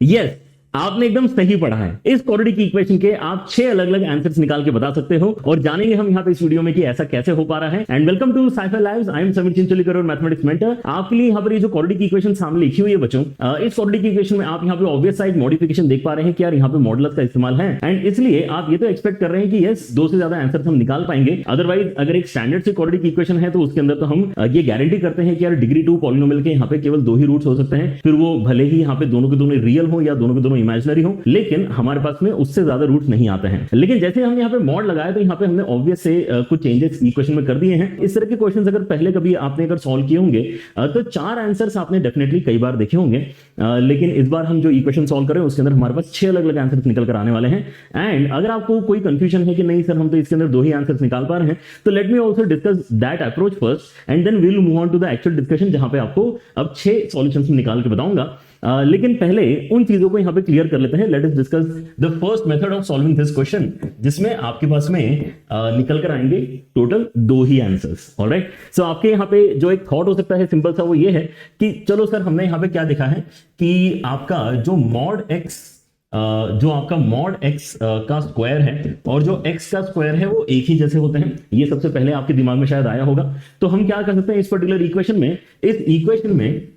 Yes, आपने एकदम सही पढ़ा है। इस क्वाड्रेटिक इक्वेशन के आप 6 अलग अलग आंसर्स निकाल के बता सकते हो और जानेंगे हम यहाँ पे इस वीडियो में कि ऐसा कैसे हो पा रहा है। And welcome to Cipher Lives, I am Sameer Chincholikar और मैथमेटिक्स मेंटर। आपके लिए यहाँ पर ये जो क्वाड्रेटिक इक्वेशन सामने लिखी हुई है बच्चों, इस क्वाड्रेटिक इक्वेशन में आप यहाँ पे ऑब्वियस साइड मॉडिफिकेशन देख पा रहे हैं कि यार यहाँ पे मॉडुलस का इस्तेमाल है, एंड इसलिए आप ये तो एक्सपेक्ट कर रहे हैं कि यस 2 से ज्यादा आंसर हम निकाल पाएंगे। अदरवाइज अगर एक स्टैंडर्ड से क्वाड्रेटिक इक्वेशन है तो उसके अंदर तो हम ये गारंटी करते हैं कि यार डिग्री 2 पॉलिनोमियल के यहाँ पे केवल 2 ही रूट्स हो सकते हैं, फिर वो भले ही यहाँ पे दोनों के दोनों रियल हो या दोनों के दोनों इमेजिनरी हो, लेकिन हमारे पास में उससे ज्यादा रूट्स नहीं आते हैं। लेकिन जैसे हमने यहाँ पे मॉड लगाया तो यहाँ पे हमने ऑब्वियस से कुछ चेंजेस इक्वेशन में कर दिए हैं। इस तरह के क्वेश्चंस अगर पहले कभी आपने अगर सॉल्व किए होंगे तो 4 आंसर्स आपने डेफिनेटली कई बार देखे होंगे, लेकिन इस बार हम जो इक्वेशन सॉल्व कर रहे हैं उसके अंदर हमारे पास 6 अलग अलग आंसर्स निकल कर आने वाले हैं। एंड अगर आपको कोई कंफ्यूजन है कि नहीं सर हम तो इसके अंदर 2 ही आंसर्स निकाल पा रहे हैं, तो let me also discuss that approach first and then we will move on to the actual discussion, जहां पे आपको अब 6 सॉल्यूशंस निकाल के बताऊंगा। लेकिन पहले उन चीजों को यहां पे क्लियर कर लेते हैं। Let us discuss the first method of solving this question, जिसमें आपके पास में निकल कर आएंगे टोटल 2 ही आंसर्स। ऑलराइट, सो आपके यहां पे जो एक थॉट हो सकता है सिंपल सा, वो ये है कि चलो सर हमने यहां पे क्या देखा है कि आपका जो मॉड एक्स का स्क्वायर है और जो x का स्क्वायर है वो एक ही जैसे होते हैं। ये सबसे पहले आपके दिमाग में शायद आया होगा। तो हम क्या कर सकते हैं इस पर्टिकुलर इक्वेशन में, इस इक्वेशन में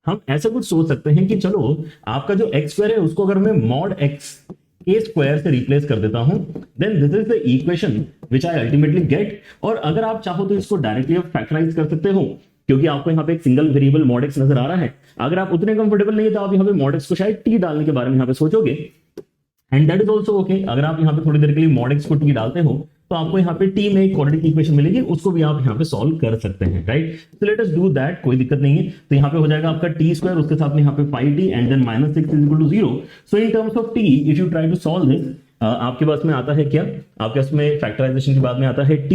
हम ऐसा कुछ सोच सकते हैं कि चलो आपका जो x स्क्वायर है उसको अगर मैं मॉड x के स्क्वायर से रिप्लेस कर देता हूं, then this is the equation which I ultimately get. और अगर आप चाहो तो इसको डायरेक्टली आप फैक्टराइज कर सकते हो, क्योंकि आपको यहाँ पे एक सिंगल वेरिएबल मॉड x नजर आ रहा है। अगर आप उतने कंफर्टेबल नहीं है तो आप यहाँ पे मॉड x को शायद t डालने के बारे में यहाँ पे सोचोगे, and that is also okay. अगर आप यहाँ पे थोड़ी देर के लिए मॉड x को t डालते हो तो आपको यहाँ पे t में एक क्वाड्रेटिक इक्वेशन मिलेगी, उसको भी आप यहाँ पे सॉल्व कर सकते हैं, right. So let us do that, कोई दिक्कत नहीं है। तो यहाँ पे हो जाएगा आपका t स्क्वायर, उसके साथ में यहाँ पे 5t and then -6 is equal to 0। So in terms of t if you try to solve this, आपके पास में आता है क्या, आपके पास में फैक्टराइजेशन के बाद में आता है t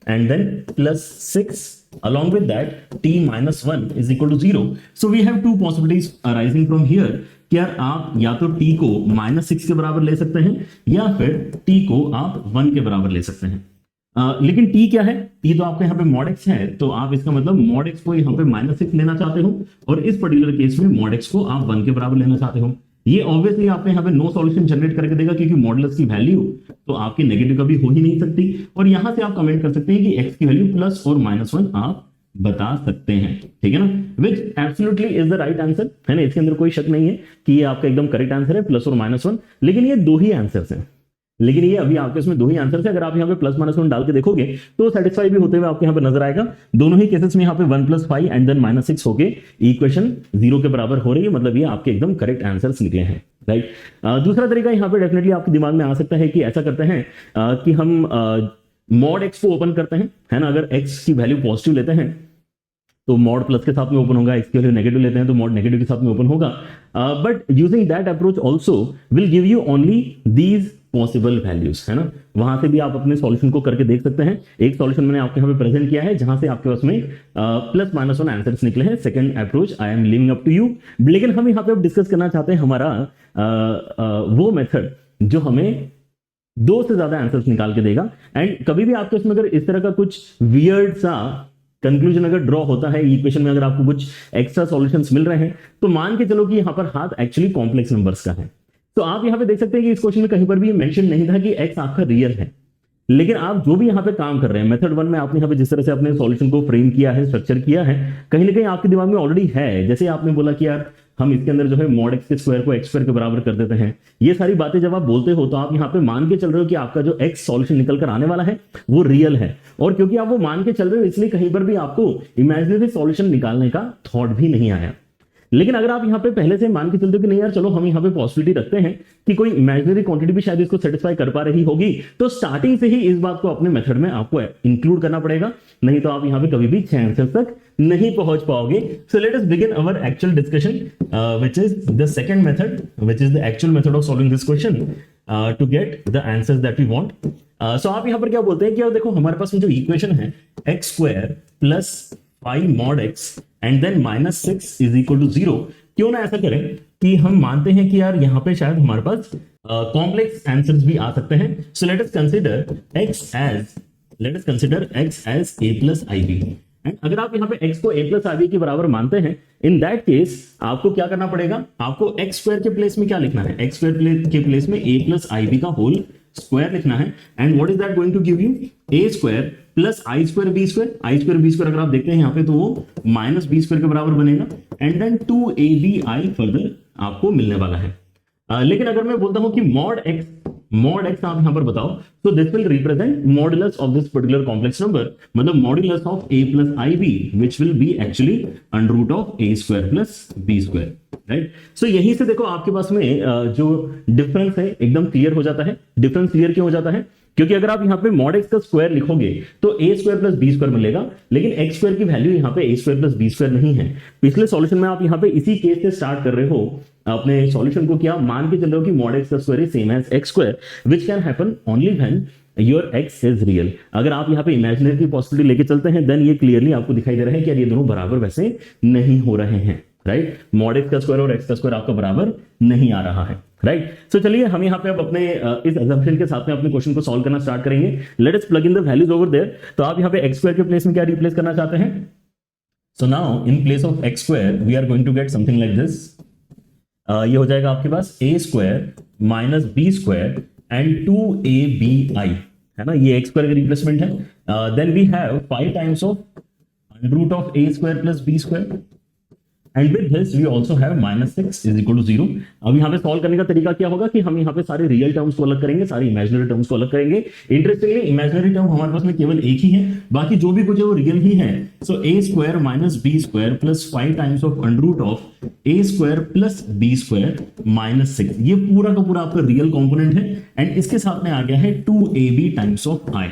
and then +6 along with that t -1 is equal to 0. So we have two possibilities arising from here कि यार आप या तो t को -6 के बराबर ले सकते हैं या फिर t को आप 1 के बराबर ले सकते हैं। लेकिन t क्या है, t तो आपका यहाँ पे मॉड x है, तो आप इसका मतलब मॉड x को यहाँ पे -6 लेना चाहते हो और इस पर्टिकुलर केस में मॉड x को आप 1 के बराबर लेना चाहते हो। ये ऑब्वियसली आपको यहाँ पे नो सॉल्यूशन जनरेट करके देगा, क्योंकि मॉडुलस की वैल्यू तो आपकी नेगेटिव कभी हो ही नहीं सकती। और यहां से आप कमेंट कर सकते हैं कि x की वैल्यू प्लस और -1 आप बता सकते हैं, ठीक है ना, which absolutely is the right answer, है ना। इसके अंदर कोई शक नहीं है कि ये आपका एकदम करेक्ट आंसर है, प्लस और -1। लेकिन ये 2 ही आंसर्स हैं, लेकिन ये अभी आपके इसमें 2 ही आंसर है। अगर आप यहाँ पे +-1 डाल के देखोगे तो सेटिस्फाई भी होते हुए आपके यहाँ पे नजर आएगा। दोनों ही केसेस में यहाँ पे 1 + 5 एंड देन -6 होके इक्वेशन 0 के बराबर हो रही है, मतलब ये आपके एकदम करेक्ट आंसर्स निकले हैं, राइट। दूसरा तरीका यहाँ पे डेफिनेटली आपके दिमाग में आ सकता है कि ऐसा करते हैं कि हम मॉड x को ओपन करते हैं, है ना। अगर x की वैल्यू पॉजिटिव लेते हैं तो मॉड प्लस के साथ में ओपन होगा, x की वैल्यू नेगेटिव लेते हैं तो मॉड नेगेटिव के साथ में ओपन होगा। But using that approach also will give you only these possible values, है ना। वहां से भी आप अपने सॉल्यूशन को करके देख सकते हैं। एक सॉल्यूशन मैंने आपके यहाँ पे प्रेजेंट किया है जहां से आपके पास में +-1 आंसर्स निकले हैं। Second approach I am leaving up to you. लेकिन हम यहाँ पे अब डिस्कस करना चाहते हैं हमारा वो मेथड जो हमें 2 से ज्यादा आंसर्स निकाल के देगा। एंड कभी भी आपके उसमें अगर इस तरह का कुछ वियर्ड सा कंक्लूजन अगर ड्रॉ होता है इक्वेशन में, अगर आपको कुछ एक्स्ट्रा सॉल्यूशंस मिल रहे हैं, तो मान के चलो कि यहाँ पर हाथ एक्चुअली कॉम्प्लेक्स नंबर्स का है। तो आप यहाँ पे देख सकते हैं कि इस क्वेश्चन में कहीं पर भी मेंशन नहीं था कि x आपका रियल है। लेकिन आप जो भी यहाँ पे काम कर रहे हैं मेथड 1 में, आपने यहाँ पे जिस तरह से अपने सॉल्यूशन को फ्रेम किया है, स्ट्रक्चर किया है, कहीं ना कहीं आपके दिमाग में ऑलरेडी है। जैसे आपने बोला कि यार हम इसके अंदर जो है मॉड x के स्क्वायर को x स्क्वायर के बराबर कर देते हैं। ये सारी बातें जब आप बोलते हो तो आप यहाँ पे मान के चल रहे हो कि आपका जो x सॉल्यूशन निकल कर आने वाला है वो रियल है। और क्योंकि आप वो मान के चल रहे हो इसलिए कहीं पर भी आपको इमेजिनरी सॉल्यूशन निकालने का थॉट भी नहीं आया। लेकिन अगर आप यहाँ पे पहले से मान के चलते हो कि नहीं यार चलो हम यहाँ पे पॉसिबिलिटी रखते हैं कि कोई इमेजिनरी क्वांटिटी भी शायद इसको सेटिस्फाई कर पा रही होगी, तो स्टार्टिंग से ही इस बात को अपने मेथड में आपको इंक्लूड करना पड़ेगा, नहीं तो आप यहाँ पे कभी भी 6 आंसर तक नहीं पहुंच पाओगे। So let us begin our actual discussion which is the second method, which is the actual method of solving this question to get the answers that we want. So आप यहाँ पर क्या बोलते हैं कि देखो हमारे पास जो इक्वेशन है x² + 5 mod x and then -6 is equal to 0। क्यों ना ऐसा करें कि हम मानते हैं कि यार यहाँ पे शायद हमारे पास कॉम्प्लेक्स आंसर्स भी आ सकते हैं। So let us consider x as a + ib and अगर आप यहाँ पे x को a प्लस आई बी के बराबर मानते हैं, इन दैट केस आपको क्या करना पड़ेगा, आपको x स्क्वायर के प्लेस में क्या लिखना है, x स्क्वायर के प्लेस में a प्लस आई बी का होल स्क्वायर लिखना है। And what is that going to give you, a square plus I square B square. I square B square अगर आप देखते हैं यहाँ पे तो वो माइनस बी स्क्वायर के बराबर बनेगा। एंड देन 2ab फर्दर आपको मिलने वाला है। लेकिन अगर मैं बोलता हूं कि मॉड x आप यहां पर बताओ, तो this will represent modulus of this particular complex number, मतलब modulus of a plus I b which will be actually under root of a square plus B square, right. So यहीं से देखो आपके पास में जो डिफरेंस है एकदम क्लियर हो जाता है। डिफरेंस क्लियर क्यों हो जाता है, क्योंकि अगर आप यहाँ पे मॉड x का स्क्वायर लिखोगे तो a square plus B square मिलेगा, लेकिन x स्क्वायर की वैल्यू यहाँ पे a square plus B square नहीं है। पिछले सॉल्यूशन में आप यहाँ पे इसी केस से स्टार्ट कर रहे हो अपने सॉल्यूशन को, क्या मान के चल रहे हो कि मॉड x का square is same as x square, which can happen only when your x is real. अगर आप यहाँ पे इमेजिनरी की पॉसिबिलिटी लेके चलते हैं, देन ये क्लियरली आपको दिखाई दे रहा है कि यार ये दोनों बराबर वैसे नहीं हो रहे हैं, राइट। मॉड x का स्क्वायर और x का स्क्वायर आपका बराबर नहीं आ रहा है, राइट। सो चलिए हम यहाँ पे अब अपने इस assumption के साथ में अपने क्वेश्चन को सॉल्व करना स्टार्ट करेंगे। Let us plug in the values over there. तो आप यहाँ पे x स्क्वायर के प्लेस में क्या रिप्लेस करना चाहते हैं, so now in place of x square we are going to get something like this. ये हो जाएगा आपके पास a square minus B square and 2abi, है ना, ये x स्क्वायर का रिप्लेसमेंट है। Then we have 5 times of under root of a square plus B square and with this we also have -6 is equal to 0। अब यहाँ पे solve करने का तरीका क्या होगा कि हम यहाँ पे सारे रियल टर्म्स को अलग करेंगे, सारी इमेजिनरी टर्म्स को अलग करेंगे। इंटरेस्टिंगली इमेजिनरी टर्म हमारे पास में केवल एक ही है, बाकी जो भी कुछ है वो रियल ही है। So a square minus B square plus 5 times of under root of a square plus B square -6, ये पूरा का पूरा आपका रियल कॉम्पोनेंट है। एंड इसके साथ में आ गया है 2ab टाइम्स ऑफ i,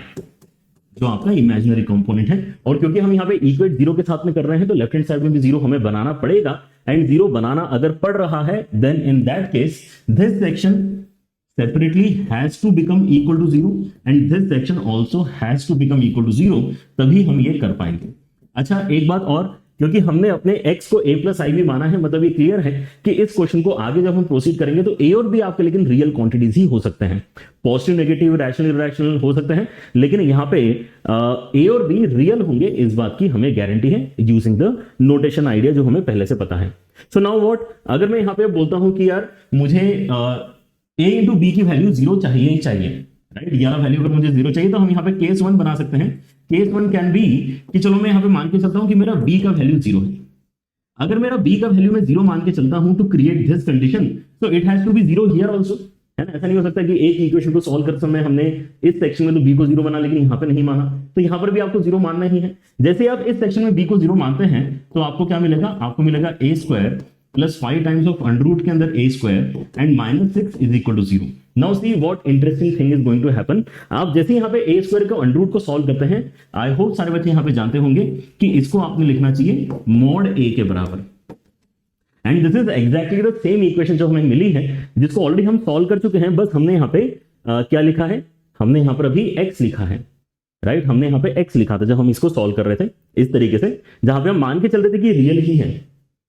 जो आपका इमेजिनरी कंपोनेंट है। और क्योंकि हम यहाँ पे इक्वेट जीरो के साथ में कर रहे हैं, तो लेफ्ट हैंड साइड में भी जीरो हमें बनाना पड़ेगा। एंड जीरो बनाना अगर पड़ रहा है, then in that case this section separately has to become equal to 0 and this section also has to become equal to 0, तभी हम ये कर पाएंगे। अच्छा एक बात और, क्योंकि हमने अपने x को a प्लस आई भी माना है, मतलब ये क्लियर है कि इस क्वेश्चन को आगे जब हम प्रोसीड करेंगे तो a और b आपके लेकिन रियल क्वांटिटीज ही हो सकते हैं। पॉजिटिव, नेगेटिव, रैशनल, इरैशनल हो सकते हैं, लेकिन यहाँ पे a और b रियल होंगे, इस बात की हमें गारंटी है यूजिंग द नोटेशन आइडिया जो हमें पहले से पता है। सो नाउ व्हाट, अगर मैं यहाँ पे बोलता हूं कि यार मुझे a इंटू बी की वैल्यू 0 चाहिए ही चाहिए, राइट, ये वाला वैल्यू अगर मुझे 0 चाहिए, तो हम यहाँ पे केस 1 बना सकते हैं। केस 1 कैन बी कि चलो मैं यहाँ पे मान के चलता हूं कि मेरा b का वैल्यू 0 है। अगर मेरा b का वैल्यू मैं 0 मान के चलता हूं to create this condition, so it has to be 0 here also, है ना। ऐसा नहीं हो सकता कि एक इक्वेशन को सॉल्व करते समय हमने इस सेक्शन में तो b को 0 बना लेकिन यहाँ पे नहीं माना, तो यहाँ पर भी आपको 0 मानना ही है। जैसे आप इस सेक्शन में b को 0 मानते हैं, तो आपको क्या मिलेगा, आपको मिलेगा a square plus 5 times of under root के अंदर a square and -6 is equal to 0। Now see what interesting thing is going to happen. आप जैसे यहाँ पे a स्क्वायर का अंडर रूट को सॉल्व करते हैं, आई होप सारे बच्चे यहाँ पे जानते होंगे कि इसको आपने लिखना चाहिए मॉड a के बराबर। And this is exactly the same equation जो हमें मिली है, जिसको ऑलरेडी हम सॉल्व कर चुके हैं। बस हमने यहाँ पे क्या लिखा है, हमने यहाँ पर अभी x लिखा है, राइट। हमने यहाँ पे x लिखा था जब हम इसको सॉल्व कर रहे थे, इस तरीके से, जहां पे हम मान के चल रहे थे कि रियल ही है,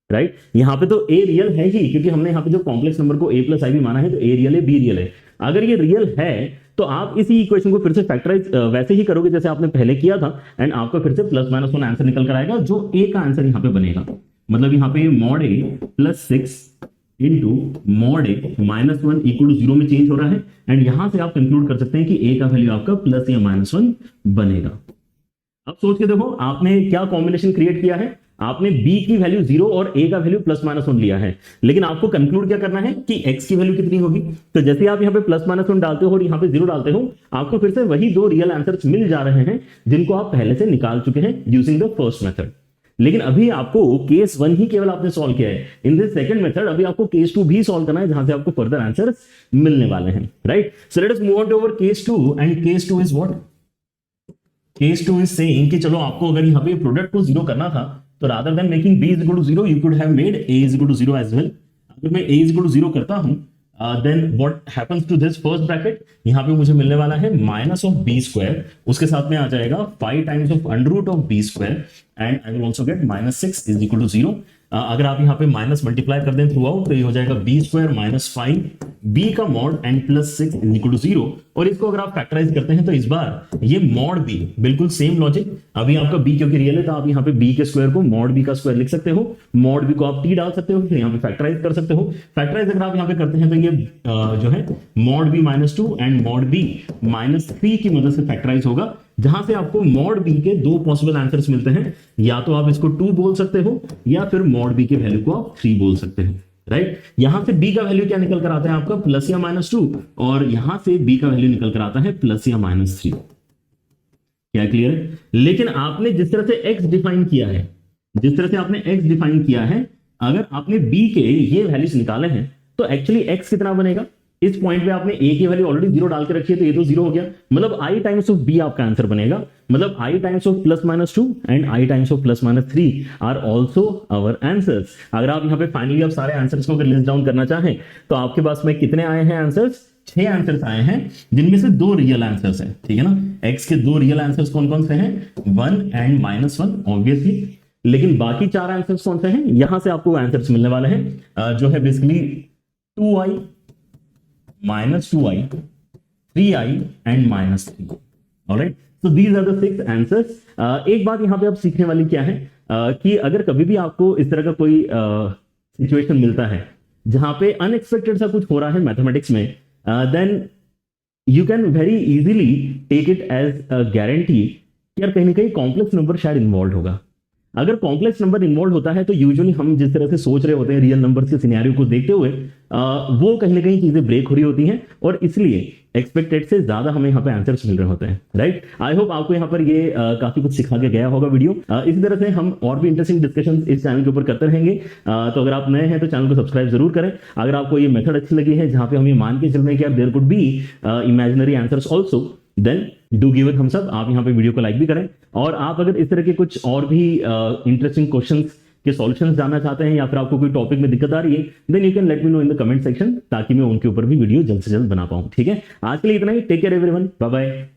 राइट। यहाँ पे तो a रियल है ही, क्योंकि हमने यहाँ पे जो कॉम्प्लेक्स नंबर को a प्लस आई भी माना है, तो a रियल है, b रियल है। अगर ये रियल है तो आप इसी इक्वेशन को फिर से फैक्टराइज वैसे ही करोगे जैसे आपने पहले किया था, एंड आपका फिर से +-1 आंसर निकल कर आएगा, जो a का आंसर यहाँ पे बनेगा। मतलब यहाँ पे mod a plus 6 into mod a -1 equal to 0 में चेंज हो रहा है। एंड यहां से आप कंक्लूड कर सकते हैं कि a का वैल्यू आपका प्लस या -1 बनेगा। अब सोच के देखो आपने क्या कॉम्बिनेशन क्रिएट किया है, आपने b की वैल्यू 0 और a का वैल्यू +-1 लिया है, लेकिन आपको कंक्लूड क्या करना है कि x की वैल्यू कितनी होगी। तो जैसे आप यहाँ पे +-1 डालते हो और यहाँ पे 0 डालते हो, आपको फिर से वही दो रियल आंसर्स मिल जा रहे हैं जिनको आप पहले से निकाल चुके हैं यूजिंग द फर्स्ट मेथड। लेकिन अभी आपको केस 1 ही केवल आपने सॉल्व किया है। इन दिस सेकंड मेथड अभी आपको केस 2 भी सॉल्व करना है, जहां से आपको फर्दर आंसर्स मिलने वाले हैं, right. So let us move on to over case 2, and case 2 is what, case 2 is saying कि चलो आपको अगर यहाँ पे प्रोडक्ट को 0 करना था, तो rather than making b is equal to 0 you could have made a is equal to 0 as well. अगर मैं a इज इक्वल टू 0 करता हूं, then what happens to this first bracket, यहाँ पे मुझे मिलने वाला है -b स्क्वायर, उसके साथ में आ जाएगा 5 times of under root of b square, and I will also get -6 is equal to 0। अगर आप यहाँ पे माइनस मल्टीप्लाई कर दें थ्रू आउट, तो ये हो जाएगा b स्क्वायर -5 b का mod n plus 6 is equal to 0, और इसको अगर आप फैक्टराइज करते हैं तो इस बार ये मॉड b, बिल्कुल सेम लॉजिक, अभी आपका b क्योंकि रियल है तो आप यहाँ पे b के स्क्वायर को मॉड b का स्क्वायर लिख सकते हो, मॉड b को आप t डाल सकते हो, फिर यहाँ पे फैक्टराइज कर सकते हो। फैक्टराइज अगर आप यहाँ पे करते हैं तो ये जो है mod b minus 2 and mod b minus 3 की मदद से फैक्टराइज होगा, जहां से आपको मॉड b के दो पॉसिबल आंसर्स मिलते हैं, या तो आप इसको 2 बोल सकते हो या फिर मॉड b के वैल्यू को आप 3 बोल सकते हो, राइट। यहां से b का वैल्यू क्या निकल कर आता है आपका प्लस या माइनस 2, और यहां से b का वैल्यू निकल कर आता है प्लस या माइनस 3। क्या क्लियर है? लेकिन आपने जिस तरह से x डिफाइन किया है, जिस तरह से आपने x डिफाइन किया है, अगर आपने b के ये वैल्यूज निकाले हैं तो एक्चुअली x कितना बनेगा, इस पॉइंट पे आपने a की वैल्यू ऑलरेडी 0 डाल के रखी है तो ये तो 0 हो गया, मतलब i टाइम्स ऑफ b आपका आंसर बनेगा, मतलब i times of plus minus 2 and i times of plus minus 3 are also our answers. अगर आप यहाँ पे फाइनली आप सारे आंसर्स को अगर लिस्ट डाउन करना चाहें तो आपके पास में कितने आए हैं आंसर्स, 6 आंसर्स आए हैं, जिनमें से 2 रियल आंसर्स हैं, ठीक है ना। x के 2 रियल आंसर्स कौन कौन से हैं, 1 एंड -1 ऑब्वियसली, लेकिन बाकी 4 आंसर्स कौन से हैं, यहां से आपको आंसर्स मिलने वाले हैं जो है basically 2i -2i 3i and -3। Alright, so these are the 6 answers. एक बात यहां पे आप सीखने वाली क्या है कि अगर कभी भी आपको इस तरह का कोई सिचुएशन मिलता है जहां पे अनएक्सपेक्टेड सा कुछ हो रहा है मैथमेटिक्स में, then you can very easily take it as a guarantee कि यार कहीं ना कहीं कॉम्प्लेक्स नंबर शायद इन्वॉल्व होगा। अगर कॉम्प्लेक्स नंबर इन्वॉल्व होता है तो यूजुअली हम जिस तरह से सोच रहे होते हैं रियल नंबर्स के सिनेरियो को देखते हुए, वो कहीं ना कहीं चीजें ब्रेक हो रही होती हैं, और इसलिए एक्सपेक्टेड से ज्यादा हमें यहाँ पे आंसर्स मिल रहे होते हैं, राइट। आई होप आपको यहाँ पर ये काफी कुछ सिखा के गया होगा वीडियो। इसी तरह से हम और भी इंटरेस्टिंग डिस्कशन इस चैनल के ऊपर करते रहेंगे, तो अगर आप नए हैं तो चैनल को सब्सक्राइब जरूर करें। अगर आपको ये मेथड अच्छी लगी है जहां पे हम ये मान के चल रहे हैं कि there could be imaginary answers also, then do give it thumbs up. आप यहाँ पे वीडियो को लाइक भी करें, और आप अगर इस तरह के कुछ और भी इंटरेस्टिंग क्वेश्चंस के सॉल्यूशंस जानना चाहते हैं या फिर आपको कोई टॉपिक में दिक्कत आ रही है, then you can let me know in the comment section, ताकि मैं उनके ऊपर भी वीडियो जल्द से जल्द बना पाऊं। ठीक है, आज के लिए इतना ही। Take care everyone, bye bye.